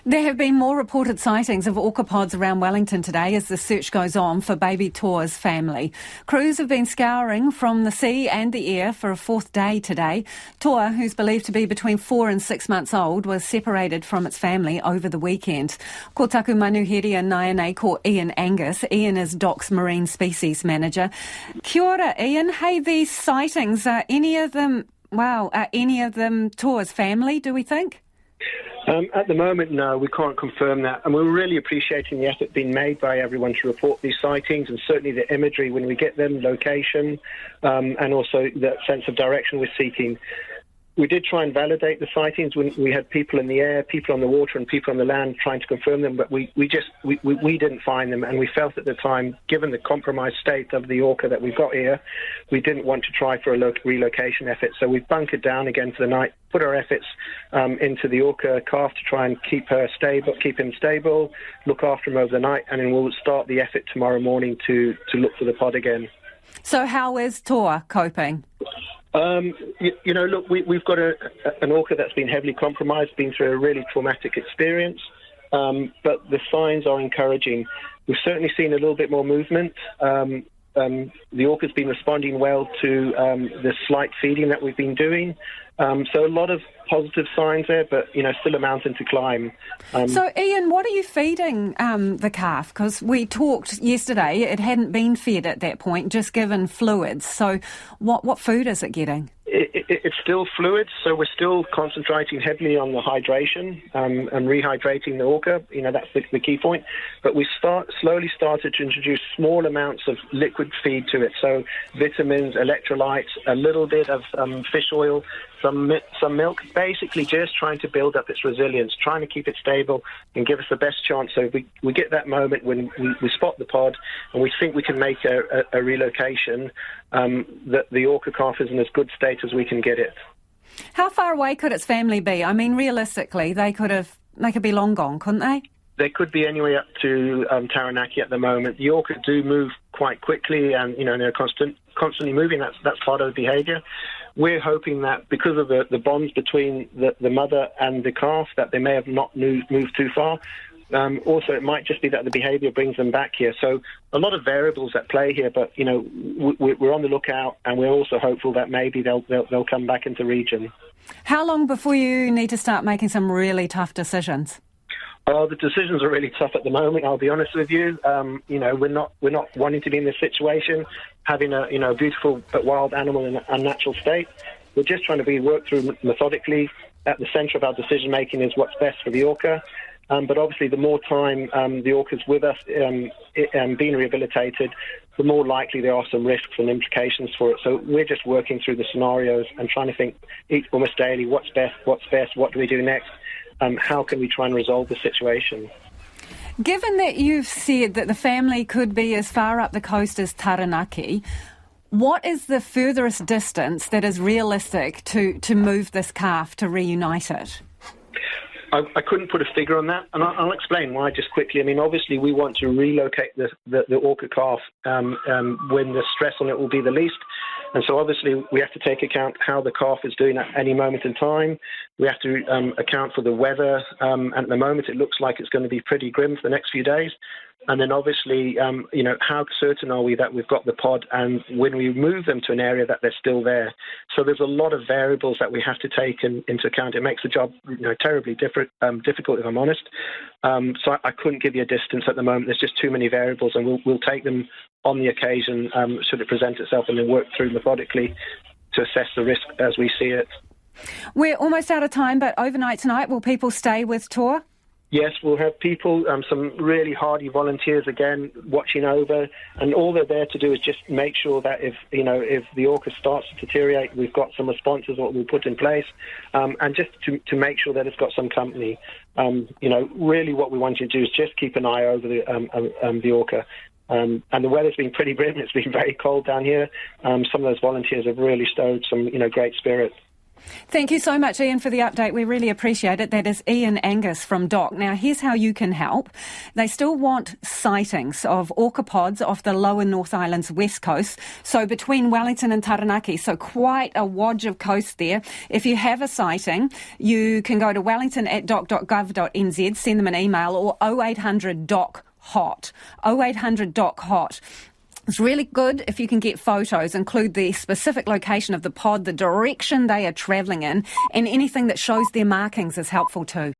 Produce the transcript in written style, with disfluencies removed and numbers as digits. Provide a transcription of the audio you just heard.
There have been more reported sightings of orca pods around Wellington today as the search goes on for baby Toa's family. Crews have been scouring from the sea and the air for a fourth day today. Toa, who's believed to be between 4 and 6 months old, was separated from its family over the weekend. Ko taku manuheria nai ko Ian Angus. Ian is DOC's Marine Species Manager. Kia ora, Ian. Hey, these sightings, are any of them Toa's family, do we think? At the moment, no, we can't confirm that. And we're really appreciating the effort being made by everyone to report these sightings, and certainly the imagery when we get them, location, and also the sense of direction we're seeking. We did try and validate the sightings when we had people in the air, people on the water, and people on the land trying to confirm them, but we didn't find them, and we felt at the time, given the compromised state of the orca that we've got here, we didn't want to try for a relocation effort. So we've bunkered down again for the night, put our efforts into the orca calf to try and keep him stable, look after him over the night, and then we'll start the effort tomorrow morning to look for the pod again. So how is Toa coping? Look, we've got an orca that's been heavily compromised, been through a really traumatic experience, but the signs are encouraging. We've certainly seen a little bit more movement. The orca's been responding well to the slight feeding that we've been doing. So a lot of positive signs there, but, still a mountain to climb. So, Ian, what are you feeding the calf? Because we talked yesterday, it hadn't been fed at that point, just given fluids. So what food is it getting? It's still fluids, so we're still concentrating heavily on the hydration and rehydrating the orca. That's the key point. But we slowly started to introduce small amounts of liquid feed to it, so vitamins, electrolytes, a little bit of fish oil, some milk, basically just trying to build up its resilience, trying to keep it stable and give us the best chance. So we get that moment when we spot the pod and we think we can make a relocation, that the orca calf is in as good state as we can get it. How far away could its family be? I mean, realistically, they could be long gone, couldn't they? They could be anywhere up to Taranaki at the moment. The orca do move quite quickly, and they're constantly moving. That's part of the behaviour. We're hoping that because of the bonds between the mother and the calf, that they may have not moved too far. Also, it might just be that the behaviour brings them back here. So a lot of variables at play here, but we're on the lookout, and we're also hopeful that maybe they'll come back into region. How long before you need to start making some really tough decisions? The decisions are really tough at the moment, I'll be honest with you. We're not wanting to be in this situation, having a beautiful but wild animal in an unnatural state. We're just trying to work through methodically. At the centre of our decision making is what's best for the orca. But obviously, the more time the orca's with us and being rehabilitated, the more likely there are some risks and implications for it. So we're just working through the scenarios and trying to think almost daily, what's best, what do we do next? How can we try and resolve the situation? Given that you've said that the family could be as far up the coast as Taranaki, what is the furthest distance that is realistic to move this calf to reunite it? I couldn't put a figure on that, and I'll explain why just quickly. I mean, obviously, we want to relocate the orca calf when the stress on it will be the least. And so obviously we have to take account how the calf is doing at any moment in time. We have to account for the weather. At the moment, it looks like it's going to be pretty grim for the next few days. And then obviously, how certain are we that we've got the pod and when we move them to an area that they're still there? So there's a lot of variables that we have to take into account. It makes the job terribly difficult, if I'm honest. So I couldn't give you a distance at the moment. There's just too many variables, and we'll take them on the occasion should it present itself, and then work through methodically to assess the risk as we see it. We're almost out of time, but overnight tonight, will people stay with Toa? Yes, we'll have people, some really hardy volunteers again, watching over, and all they're there to do is just make sure that if the orca starts to deteriorate, we've got some responses what we'll put in place, and just to make sure that it's got some company. Really what we want you to do is just keep an eye over the orca. And the weather's been pretty grim. It's been very cold down here. Some of those volunteers have really showed some, great spirit. Thank you so much, Ian, for the update. We really appreciate it. That is Ian Angus from DOC. Now, here's how you can help. They still want sightings of orcapods off the lower North Island's west coast, so between Wellington and Taranaki, so quite a wodge of coast there. If you have a sighting, you can go to wellington@doc.gov.nz, send them an email, or 0800 DOC HOT, 0800 DOC HOT. It's really good if you can get photos, include the specific location of the pod, the direction they are travelling in, and anything that shows their markings is helpful too.